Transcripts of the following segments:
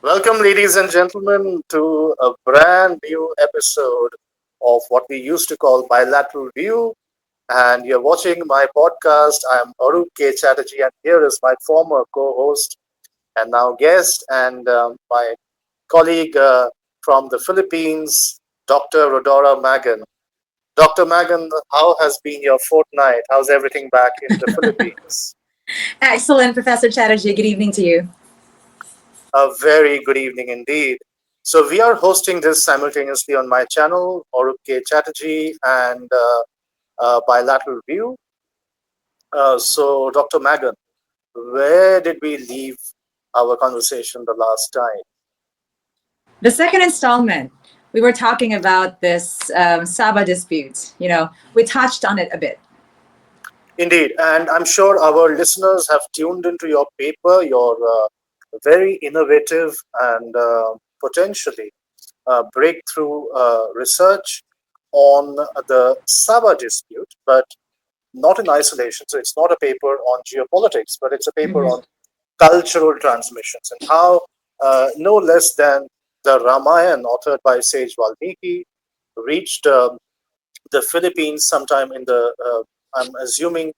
Welcome, ladies and gentlemen, to a brand new episode of what we used to call Bilateral View. And you're watching my podcast. I'm Arup K. Chatterjee, and here is my former co host and now guest and my colleague from the Philippines, Dr. Rhodora Magan. Dr. Magan, how has been your fortnight? How's everything back in the Philippines? Excellent, Professor Chatterjee. Good evening to you. A very good evening indeed. So we are hosting this simultaneously on my channel, Arup K. Chatterjee, and Bilateral View. So, Dr. Magan, where did we leave our conversation the last time? The second installment, we were talking about this Saba dispute. We touched on it a bit. Indeed, and I'm sure our listeners have tuned into your paper, your very innovative and potentially breakthrough research on the Saba dispute, but not in isolation. So it's not a paper on geopolitics, but it's a paper Mhm. on cultural transmissions and how no less than the Ramayan, authored by Sage Valmiki, reached the Philippines sometime in the, I'm assuming,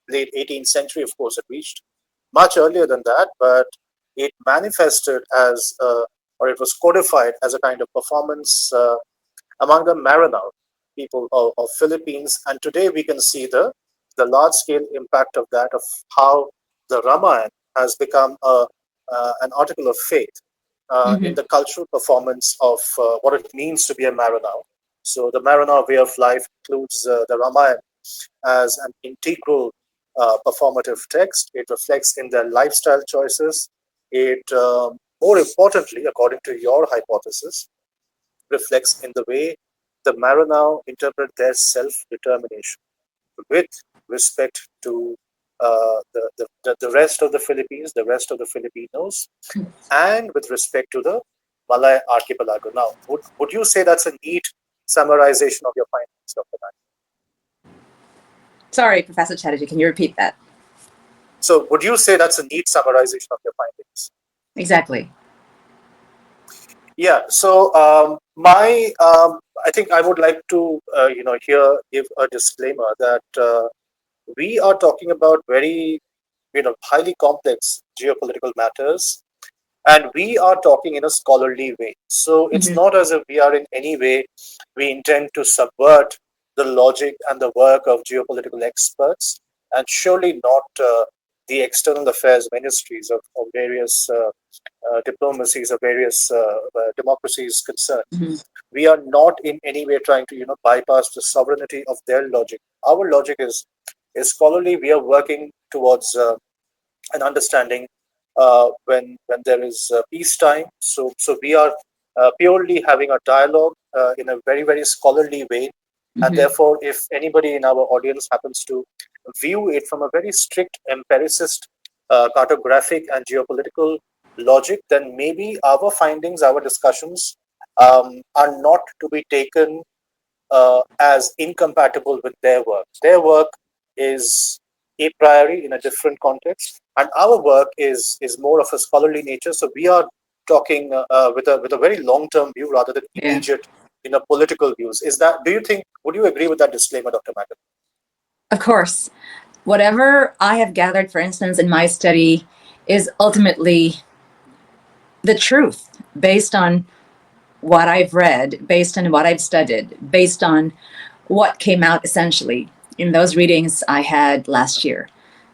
late 18th century. Of course, it reached much earlier than that, but it manifested as, or it was codified as a kind of performance among the Maranao people of Philippines. And today we can see the large scale impact of that, of how the Ramayan has become an article of faith in Mhm. the cultural performance of what it means to be a Maranao. So the Maranao way of life includes the Ramayan as an integral performative text. It reflects in their lifestyle choices. It, more importantly, according to your hypothesis, reflects in the way the Maranao interpret their self-determination with respect to the rest of the Philippines, the rest of the Filipinos, and with respect to the Malay archipelago. Now, would you say that's a neat summarization of your findings, Dr. Mack? Sorry, Professor Chatterjee. Can you repeat that? So, would you say that's a neat summarization of your findings? Exactly. Yeah. So, I think I would like to, here give a disclaimer that we are talking about very, highly complex geopolitical matters, and we are talking in a scholarly way. So it's Mhm. not as if we are in any way we intend to subvert the logic and the work of geopolitical experts, and surely not the external affairs ministries of various diplomacies of various democracies concerned. Mhm. We are not in any way trying to bypass the sovereignty of their logic. Our logic is scholarly. We are working towards an understanding when there is peacetime. So we are purely having a dialogue in a very very scholarly way, and Mhm. therefore, if anybody in our audience happens to view it from a very strict empiricist, cartographic, and geopolitical logic, then maybe our findings, our discussions, are not to be taken as incompatible with their work. Their work is a priori in a different context, and our work is more of a scholarly nature. So we are talking with a very long term view rather than Yeah. immediate political views. Is that? Do you think? Would you agree with that disclaimer, Dr. Magan? Of course. Whatever I have gathered, for instance, in my study, is ultimately the truth based on what I've read, based on what I've studied, based on what came out essentially in those readings I had last year.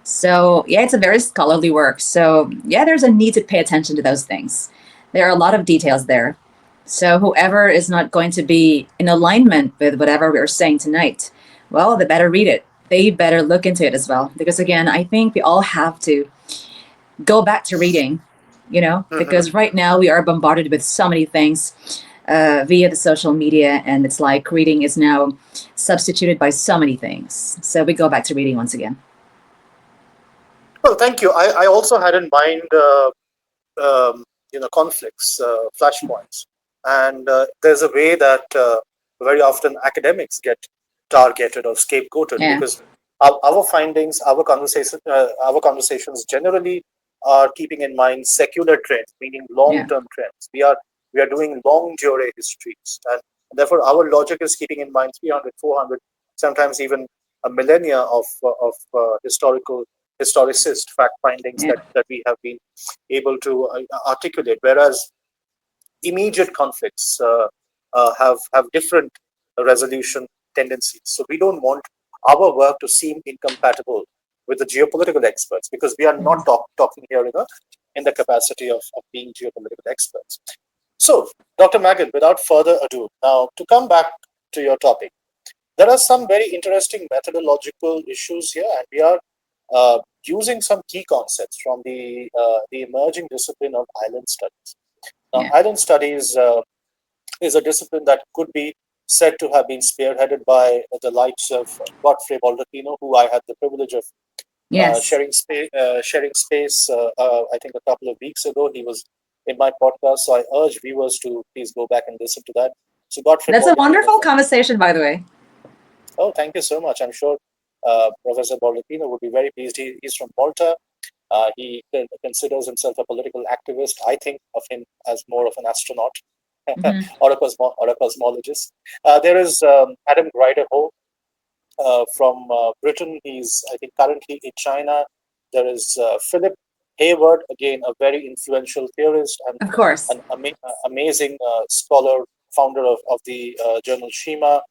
So, yeah, it's a very scholarly work. So, yeah, there's a need to pay attention to those things. There are a lot of details there. So, whoever is not going to be in alignment with whatever we're saying tonight, well, they better read it. They better look into it as well. Because, again, I think we all have to go back to reading, because right now we are bombarded with so many things via the social media, and it's like reading is now substituted by so many things. So we go back to reading once again. Well, thank you. I also had in mind conflicts, flashpoints, and there's a way that very often academics get targeted or scapegoated Yeah. because our findings, our conversations generally are keeping in mind secular trends, meaning Yeah. long-term trends. We are doing long durée histories, and therefore our logic is keeping in mind 300, 400, sometimes even a millennia of historicist fact findings Yeah. that we have been able to articulate. Whereas immediate conflicts have different resolution tendencies. So we don't want our work to seem incompatible with the geopolitical experts, because we are not Mhm. talking here in the capacity of being geopolitical experts. So, Dr. Magan, without further ado, now to come back to your topic, there are some very interesting methodological issues here, and we are using some key concepts from the emerging discipline of island studies. Now, Yeah. island studies is a discipline that could be said to have been spearheaded by the likes of Godfrey Baldacchino, who I had the privilege of Yes. sharing space. I think a couple of weeks ago, he was in my podcast, so I urge viewers to please go back and listen to that. So Godfrey That's a Baldacchino wonderful from conversation, by the way. oh, thank you so much. I'm sure Professor Baldacchino would be very pleased. He's from Malta. He considers himself a political activist. I think of him as more of an astronaut Hmm. or a cosmologist. There is Adam Grider-Ho from Britain. He's, I think, currently in China. There is Philip Hayward, again, a very influential theorist and Of course. an amazing scholar, founder of the journal Shima.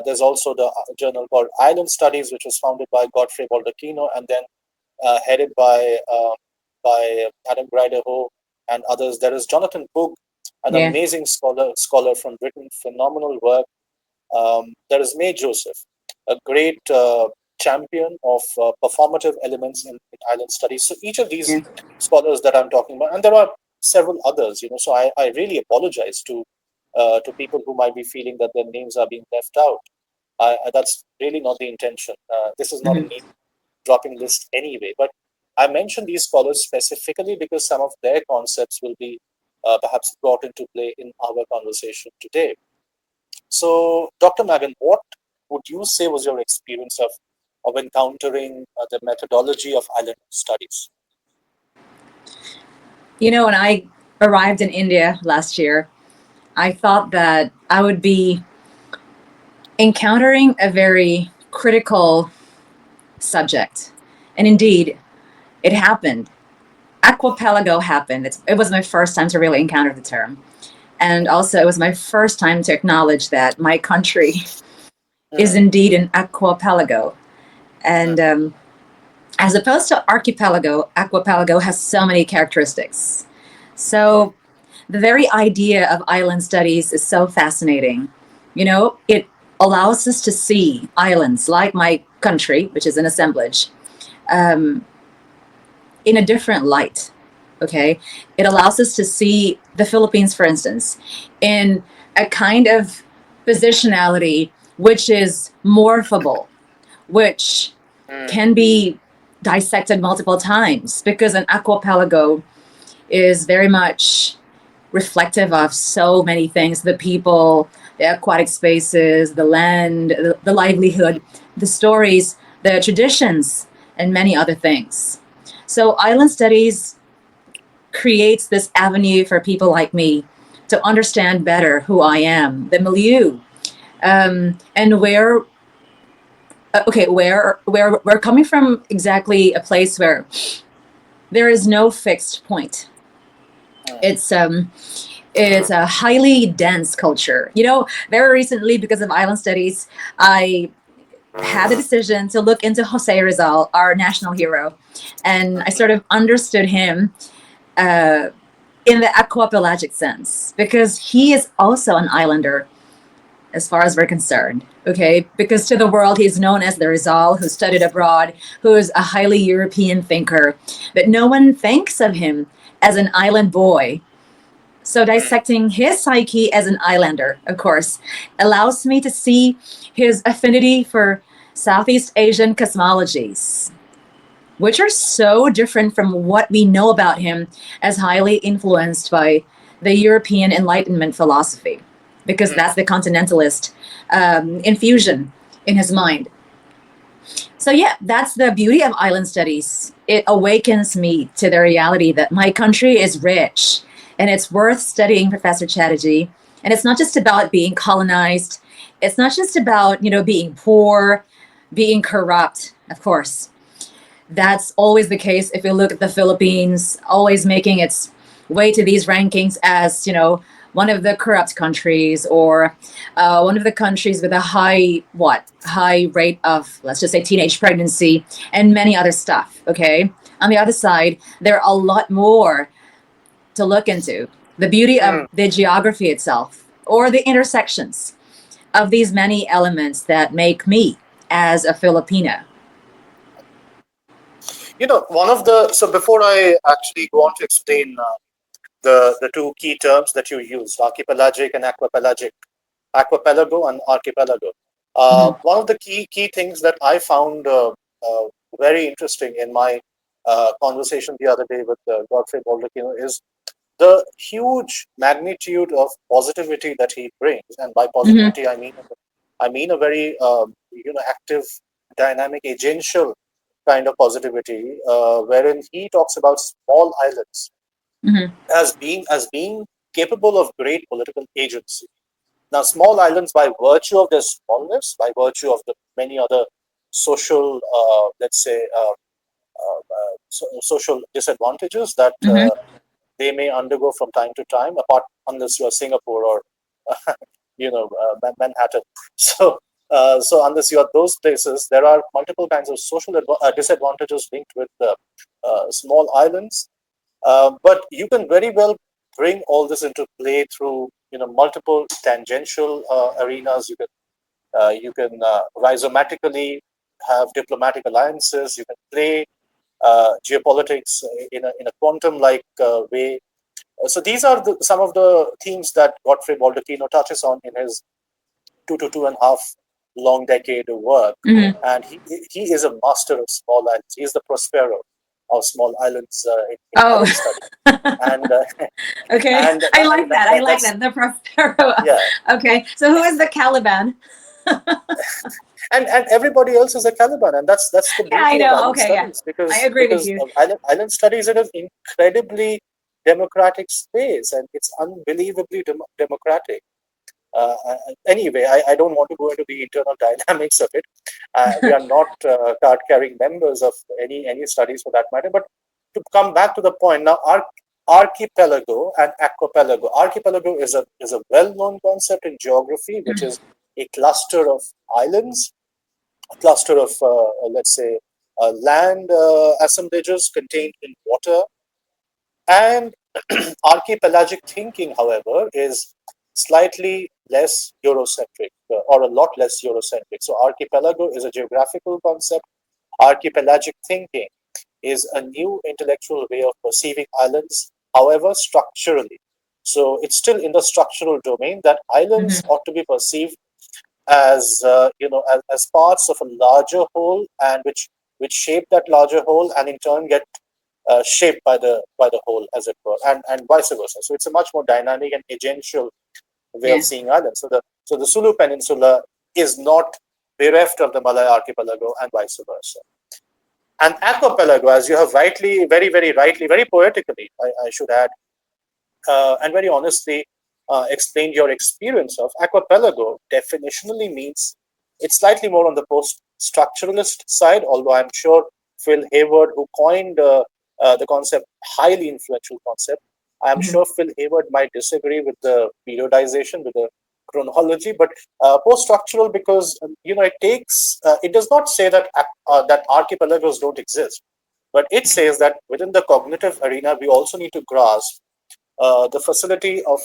There's also the journal called Island Studies, which was founded by Godfrey Baldacchino and then headed by Adam Grider-Ho and others. There is Jonathan Boog, an Yeah. amazing scholar from Britain, phenomenal work. There is May Joseph, a great champion of performative elements in island studies. So each of these Yeah. scholars that I'm talking about, and there are several others, so I really apologize to people who might be feeling that their names are being left out. That's really not the intention. This is not a Hmm. name dropping list anyway. But I mention these scholars specifically because some of their concepts will be perhaps brought into play in our conversation today. So, Dr. Magan, what would you say was your experience of encountering the methodology of island studies? When I arrived in India last year, I thought that I would be encountering a very critical subject. And indeed, it happened. Aquapelago happened. It was my first time to really encounter the term. And also, it was my first time to acknowledge that my country is Mm, indeed an aquapelago. And mm, as opposed to archipelago, aquapelago has so many characteristics. mm, So the very idea of island studies is so fascinating. It allows us to see islands like my country, which is an assemblage, um, in a different light. Okay. It allows us to see the Philippines, for instance, in a kind of positionality which is morphable, which mm, can be dissected multiple times because an aquapelago is very much reflective of so many things: the people, the aquatic spaces, the land, the livelihood, the stories, the traditions, and many other things. So, island studies creates this avenue for people like me to understand better who I am, the milieu, and where we're coming from, exactly a place where there is no fixed point. mm, It's a highly dense culture. Very recently, because of island studies, I had the decision to look into Jose Rizal, our national hero, and I sort of understood him uh, in the aquapelagic sense because he is also an islander as far as we're concerned. Okay, because to the world he's known as the Rizal who studied abroad, who is a highly European thinker, but no one thinks of him as an island boy. So mm, dissecting his psyche as an islander, of course, allows me to see his affinity for Southeast Asian cosmologies, which are so different from what we know about him as highly influenced by the European Enlightenment philosophy, because mm, that's the continentalist infusion in his mind. So, yeah, that's the beauty of island studies. It awakens me to the reality that my country is rich and it's worth studying, Professor Chatterjee. And it's not just about being colonized, it's not just about, being poor, being corrupt, of course. That's always the case if you look at the Philippines, always making its way to these rankings as, one of the corrupt countries or one of the countries with a high rate of, let's just say, teenage pregnancy and many other stuff. Okay. On the other side, there are a lot more to look into. The beauty of Hmm. the geography itself or the intersections of these many elements that make me as a Filipina. One of the so before I actually go on to explain the two key terms that you used, archipelagic and aquapelagic, aquapelago and archipelago. Mhm. One of the key things that I found very interesting in my conversation the other day with Godfrey Baldacchino is the huge magnitude of positivity that he brings, and by Mhm. positivity I mean a very active, dynamic, agential kind of positivity, wherein he talks about small islands Mhm. as being capable of great political agency. Now, small islands, by virtue of their smallness, by virtue of the many other social, let's say, social disadvantages that Mhm. they may undergo from time to time, apart unless you are Singapore or Manhattan. So unless you are those places, there are multiple kinds of social disadvantages linked with small islands. But you can very well bring all this into play through multiple tangential arenas. You can rhizomatically have diplomatic alliances. You can play geopolitics in a quantum like way. So these are some of the themes that Godfrey Baldacchino touches on in his 2 to 2.5 long decade of work. Mhm. And he is a master of small islands. He is the Prospero of small islands in Oh, island study. And okay. and I like that. I like that's that. The Prospero. yeah. Okay. So who is the Caliban? And everybody else is a Caliban, and that's the Yeah, I beauty of know. island Okay, yeah. studies, I because agree with you. island studies is an incredibly democratic space, and it's unbelievably democratic. Anyway, I don't want to go into the internal dynamics of it. We are not card carrying members of any studies for that matter. But to come back to the point now, archipelago and aquapelago. Archipelago is a well known concept in geography, which is a cluster of islands, a cluster of let's say land assemblages contained in water. And archipelagic thinking, however, is slightly less Eurocentric, or a lot less Eurocentric. So, archipelago is a geographical concept. Archipelagic thinking is a new intellectual way of perceiving islands, however, structurally. So, it's still in the structural domain that islands Mhm. ought to be perceived as as parts of a larger whole, and which shape that larger whole, and in turn get shaped by the whole, as it were, and vice versa. So it's a much more dynamic and agential way of Yeah. seeing islands. So the Sulu Peninsula is not bereft of the Malay archipelago, and vice versa. And aquapelago, as you have rightly, very very rightly, very poetically, I should add, and very honestly explained your experience of aquapelago, definitionally means it's slightly more on the post structuralist side, although I'm sure Phil Hayward, who coined the concept, highly influential concept, I'm Mhm. sure Phil Hayward might disagree with the periodization, with the chronology, but post structural, because it does not say that archipelagos don't exist, but it says that within the cognitive arena we also need to grasp the facility of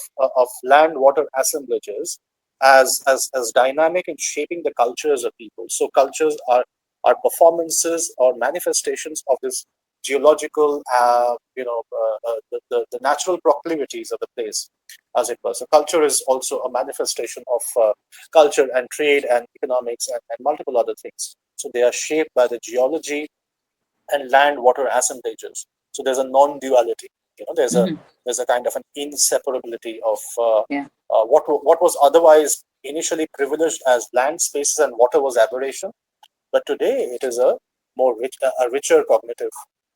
land water assemblages as dynamic in shaping the cultures of people. So cultures are performances or manifestations of this geological, the natural proclivities of the place, as it were. So culture is also a manifestation of culture and trade and economics and multiple other things. So they are shaped by the geology and land water assemblages. So there's a non-duality. There's a Mhm. there's a kind of an inseparability of Yeah. what was otherwise initially privileged as land spaces and water was aberration. but today it is a a richer cognitive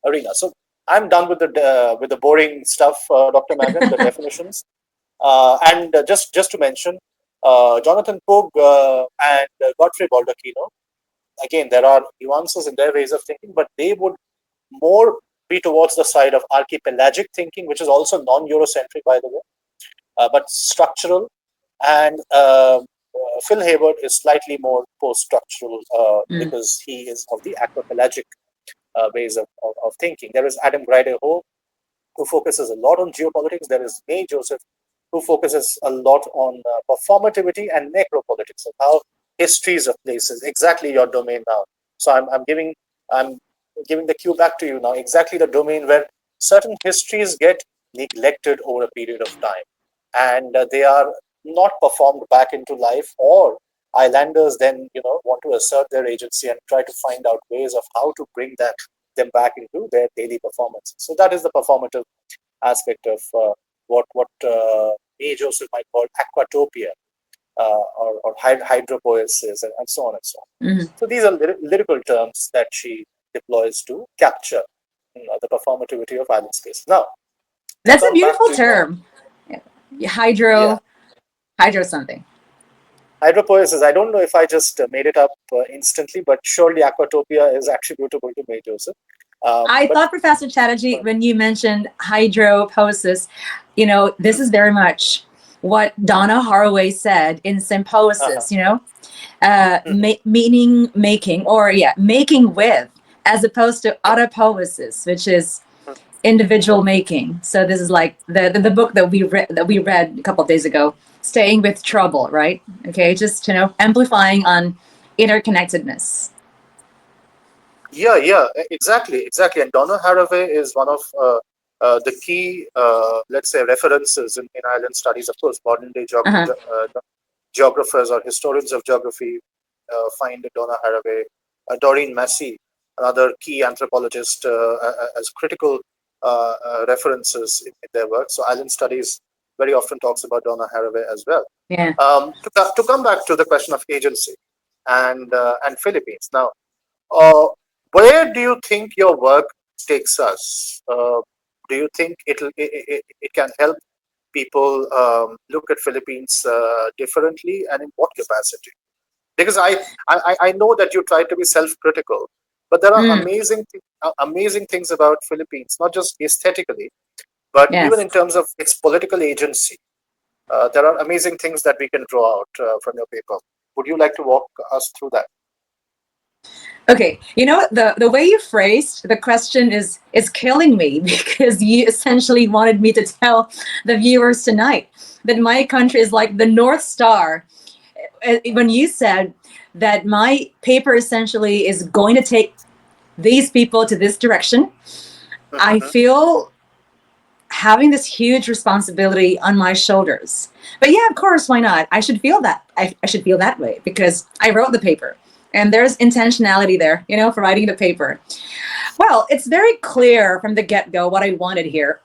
arena. So I'm done with the boring stuff, Dr. Magan, the definitions. And just to mention, Jonathan Pogue and Godfrey Baldacchino, again, there are nuances in their ways of thinking, but they would more be towards the side of archipelagic thinking, which is also non-Eurocentric, by the way, but structural. And Phil Hayward is slightly more post-structural Mm. because he is of the aquapelagic ways of thinking. There is Adam Grideho, who focuses a lot on geopolitics. There is May Joseph, who focuses a lot on performativity and necropolitics, of how histories of places, exactly your domain now. So I'm giving the cue back to you now, exactly the domain where certain histories get neglected over a period of time, and they are not performed back into life, or islanders then want to assert their agency and try to find out ways of how to bring them back into their daily performance. So that is the performative aspect of what A. Joseph might call aquatopia, or hydropoiesis, and so on and so on. Mm. So these are lyrical terms that she deploys to capture the performativity of island space. Now, to That's a come back beautiful to your, term. yeah, Hydro something. hydropoiesis, I don't know if I just made it up instantly, but surely aquatopia is attributable to May Joseph. I But thought, Professor Chatterjee, when you mentioned hydroposis, this is very much what Donna Haraway said in uh-huh. Symphosis, Mhm. meaning making, or making with, as opposed to autopoiesis, which is individual making. So this is like the book that we read a couple of days ago, Staying with Trouble, right? Okay, just amplifying on interconnectedness. Yeah, exactly. And Donna Haraway is one of the key, let's say, references in island studies. Of course, modern day Uh-huh. geographers or historians of geography find Donna Haraway, Doreen Massey, another key anthropologist, as critical references in their work. So, island studies very often talks about Donna Haraway as well. Yeah. To come back to the question of agency and Philippines now. Uh, where do you think your work takes us? Do you think it can help people look at Philippines differently, and in what capacity? Because I know that you try to be self-critical, but there are Mm, amazing things about Philippines, not just aesthetically, but even yes. in terms of its political agency. There are amazing things that we can draw out from your paper. Would you like to walk us through that? Okay, the way you phrased the question is killing me because you essentially wanted me to tell the viewers tonight that my country is like the North Star. When you said that my paper essentially is going to take these people to this direction, I Mhm. feel having this huge responsibility on my shoulders. But yeah, of course, why not? I should feel that. I should feel that way because I wrote the paper. And there's intentionality there, for writing the paper. Well, it's very clear from the get go what I wanted here.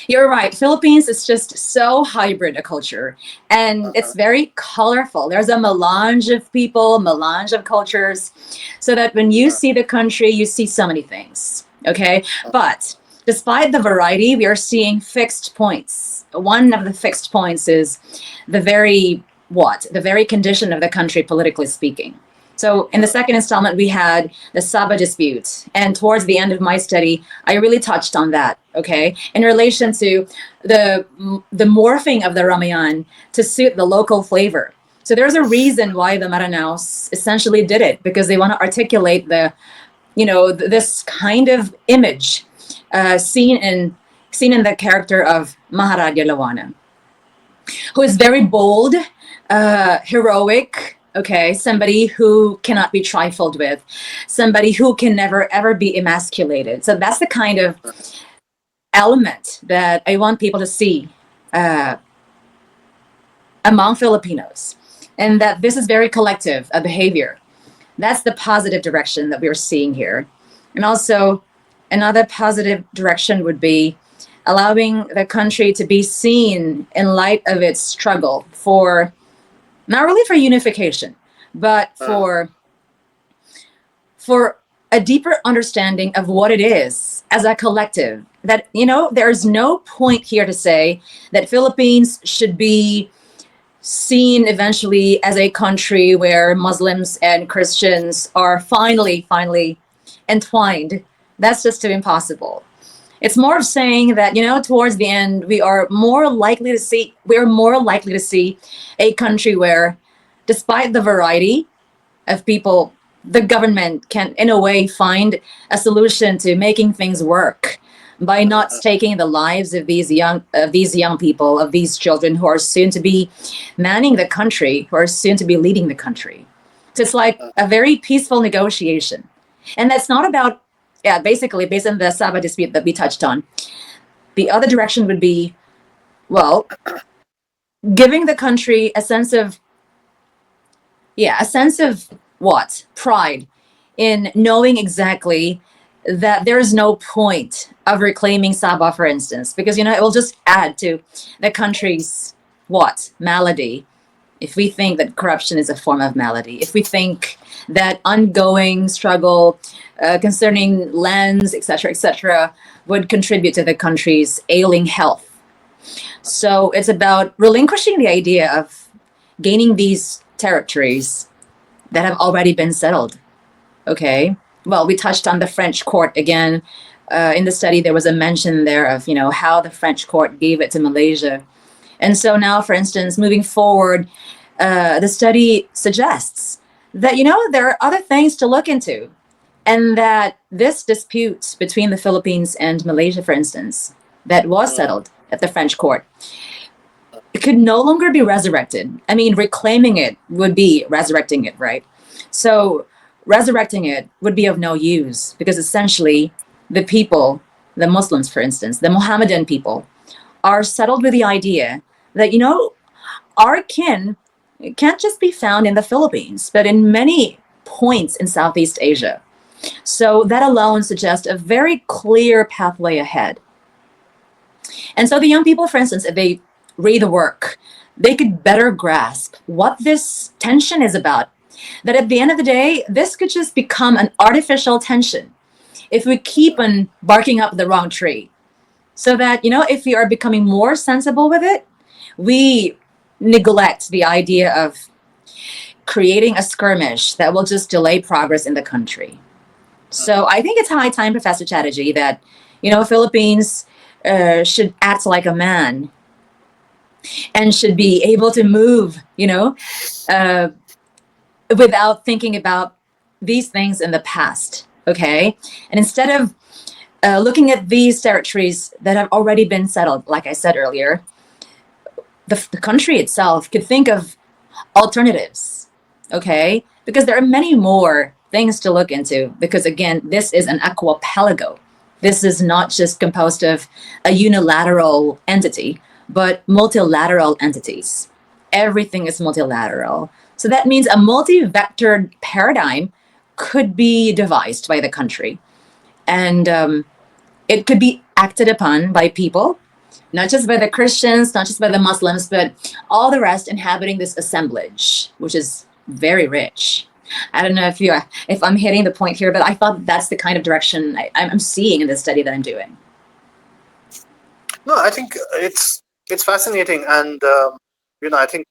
You're right. Philippines is just so hybrid a culture, and Uh-huh. it's very colorful. There's a melange of people, melange of cultures, so that when you see the country, you see so many things. Okay, but despite the variety, we are seeing fixed points. One of the fixed points is the very the very condition of the country, politically speaking. So in the second installment, we had the Saba dispute. And towards the end of my study, I really touched on that, okay, in relation to the morphing of the Ramayan to suit the local flavor. So there's a reason why the Maranao essentially did it, because they want to articulate this kind of image seen in the character of Maharaja Lawana, who is very bold, heroic, okay, somebody who cannot be trifled with, somebody who can never ever be emasculated. So that's the kind of element that I want people to see uh, among Filipinos, and that this is very collective a behavior. That's the positive direction that we're seeing here. And also, another positive direction would be allowing the country to be seen in light of its struggle for not really for unification, but Uh-huh. for for a deeper understanding of what it is as a collective. That, there's no point here to say that Philippines should be seen eventually as a country where Muslims and Christians are finally entwined. That's just too impossible. It's more of saying that, towards the end, we're more likely to see a country where, despite the variety of people, the government can, in a way, find a solution to making things work by not taking the lives of these young people, of these children who are soon to be manning the country, who are soon to be leading the country. So it's like a very peaceful negotiation, and that's not about, yeah, basically based on the Sabah dispute that we touched on. The other direction would be, well, giving the country a sense of what? Pride in knowing exactly that there is no point of reclaiming Sabah, for instance, because, it will just add to the country's what? Malady. If we think that corruption is a form of malady, if we think that ongoing struggle concerning lands, etc., would contribute to the country's ailing health. So it's about relinquishing the idea of gaining these territories that have already been settled. Okay. Well, we touched on the French court again. In the study, there was a mention there of, how the French court gave it to Malaysia. And so now, for instance, moving forward, the study suggests that, there are other things to look into. And that this dispute between the Philippines and Malaysia, for instance, that was settled at the French court, it could no longer be resurrected. I mean, reclaiming it would be resurrecting it, right? So resurrecting it would be of no use because essentially the people, the Muslims, for instance, the Mohammedan people, are settled with the idea that, our kin can't just be found in the Philippines, but in many points in Southeast Asia. So that alone suggests a very clear pathway ahead. And so the young people, for instance, if they read the work, they could better grasp what this tension is about. That at the end of the day, this could just become an artificial tension if we keep on barking up the wrong tree. So that, if we are becoming more sensible with it, we neglect the idea of creating a skirmish that will just delay progress in the country. So I think it's high time, Professor Chatterjee, that, Philippines should act like a man and should be able to move, uh, without thinking about these things in the past. Okay. And instead of looking at these territories that have already been settled, like I said earlier, the country itself could think of alternatives. Okay. Because there are many more things to look into. Because again, this is an aquapelago. This is not just composed of a unilateral entity, but multilateral entities. Everything is multilateral. So that means a multi-vectored paradigm could be devised by the country. And it could be acted upon by people, not just by the Christians, not just by the Muslims, but all the rest inhabiting this assemblage, which is very rich. I don't know if I'm hitting the point here, but I thought that's the kind of direction I'm seeing in the study that I'm doing. No, I think it's fascinating, and I think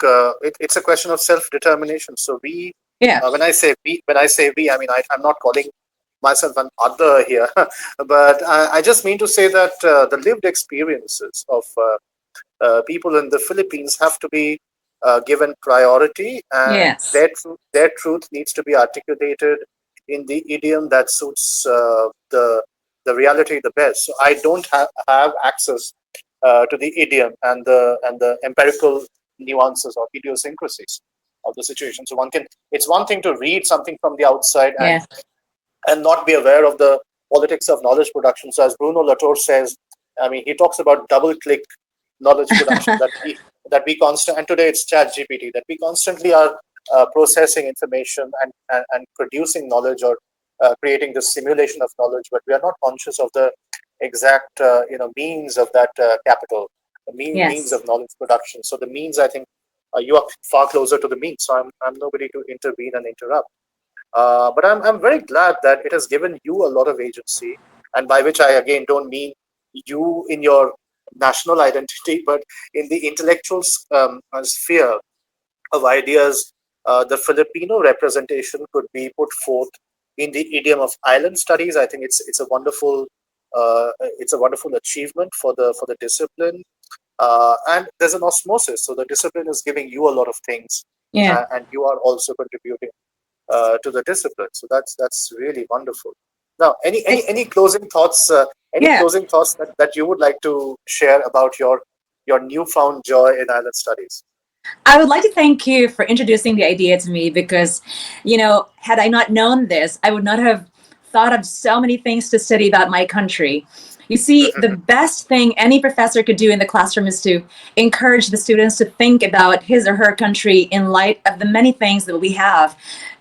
it's a question of self-determination. So Yeah. when I say we, I mean I'm not calling myself an other here, but I just mean to say that the lived experiences of people in the Philippines have to be given priority, and Yes. their truth needs to be articulated in the idiom that suits the reality the best. So I don't have access to the idiom and the empirical nuances or idiosyncrasies of the situation. So it's one thing to read something from the outside Yeah. and not be aware of the politics of knowledge production. So as Bruno Latour says, I mean, he talks about double click knowledge production that we constant, and today it's chat GPT, that we constantly are processing information and producing knowledge, or creating the simulation of knowledge, but we are not conscious of the exact means of that capital, the means Yes. of knowledge production. So the means, I think, you are far closer to the means, so I'm nobody to intervene and interrupt. But I'm very glad that it has given you a lot of agency, and by which I again don't mean you in your national identity, but in the intellectual sphere of ideas. The Filipino representation could be put forth in the idiom of island studies. I think it's a wonderful achievement for the discipline, and there's an osmosis. So the discipline is giving you a lot of things, Yeah. and you are also contributing to the discipline. So that's really wonderful. Now, any closing thoughts? Any Yeah. closing thoughts that you would like to share about your newfound joy in island studies? I would like to thank you for introducing the idea to me because, had I not known this, I would not have thought of so many things to study about my country. You see, the best thing any professor could do in the classroom is to encourage the students to think about his or her country in light of the many things that we have,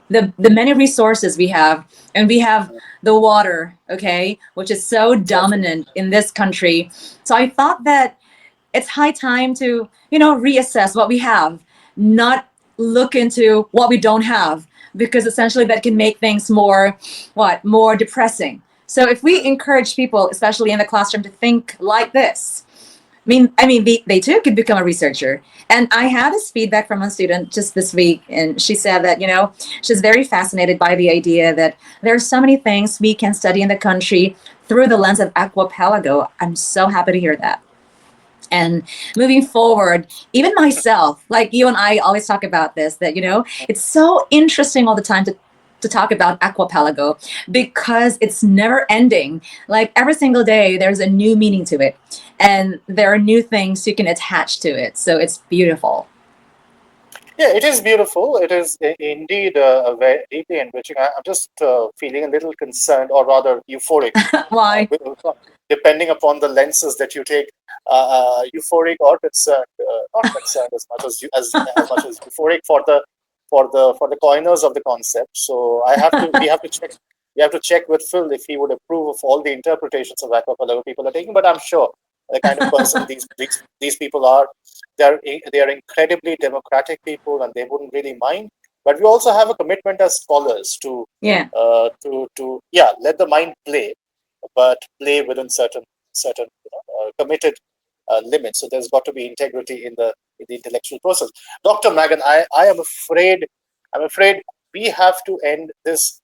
the many resources we have. And we have the water, okay, which is so Definitely. dominant in this country. So I thought that it's high time to reassess what we have, not look into what we don't have, because essentially that can make things more depressing. So if we encourage people, especially in the classroom, to think like this, I mean, they too could become a researcher. And I had this feedback from a student just this week, and she said that she's very fascinated by the idea that there are so many things we can study in the country through the lens of aquapelago. I'm so happy to hear that. And moving forward, even myself, like you and I always talk about this, that it's so interesting all the time to talk about aquapelago because it's never ending. Like every single day there's a new meaning to it, and there are new things you can attach to it, so it's beautiful. Yeah, it is beautiful. It is indeed a very deeply enriching. I'm just feeling a little concerned, or rather euphoric, Why? with, depending upon the lenses that you take. Euphoric or concerned, not concerned as much as much as euphoric for the coiners of the concept. So we have to check. We have to check with Phil if he would approve of all the interpretations of aquapelago people are taking. But I'm sure the kind of person these people are, they are incredibly democratic people, and they wouldn't really mind. But we also have a commitment as scholars Yeah. to yeah, let the mind play, but play within certain committed limits. So there's got to be integrity in the intellectual process. Dr. Magan, I am afraid we have to end this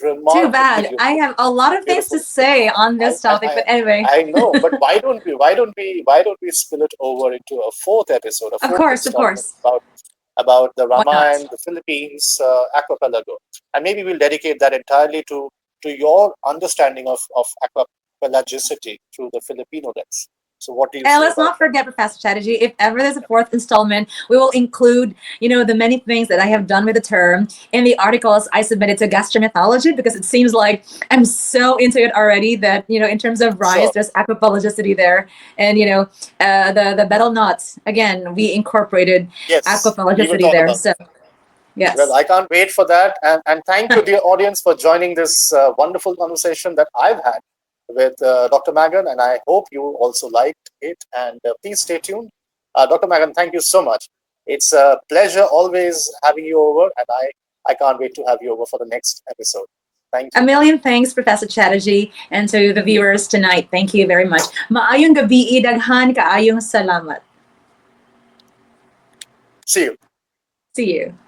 Too remarkably bad. I have a lot of things to beautiful. say on I, this I, topic, I but anyway. I know, but why don't we spill it over into a fourth episode, a Of fourth course, of installment course. about the Why not? Ramayan, the Philippines, aquapelago, and maybe we'll dedicate that entirely to your understanding of aquapelagicity through the Filipino lens. So, what do you And say let's about not that? forget, Professor Chatterjee, if ever there's a fourth installment, we will include, the many things that I have done with the term in the articles I submitted to gastromethodology, because it seems like I'm so into it already that, in terms of rise, Sure. there's aquapelagicity there. And, the betel nuts, again, we incorporated Yes, we will aquapelagicity talk there. about So, that. Well, yes. I can't wait for that. And thank you, dear audience, for joining this wonderful conversation that I've had with Dr. Magan. And I hope you also liked it. And please stay tuned. Dr. Magan, thank you so much. It's a pleasure always having you over. And I can't wait to have you over for the next episode. Thank A you. million thanks, Professor Chatterjee, and to the viewers tonight. Thank you very much. Maayong gabi, daghan kaayong salamat. See you. See you.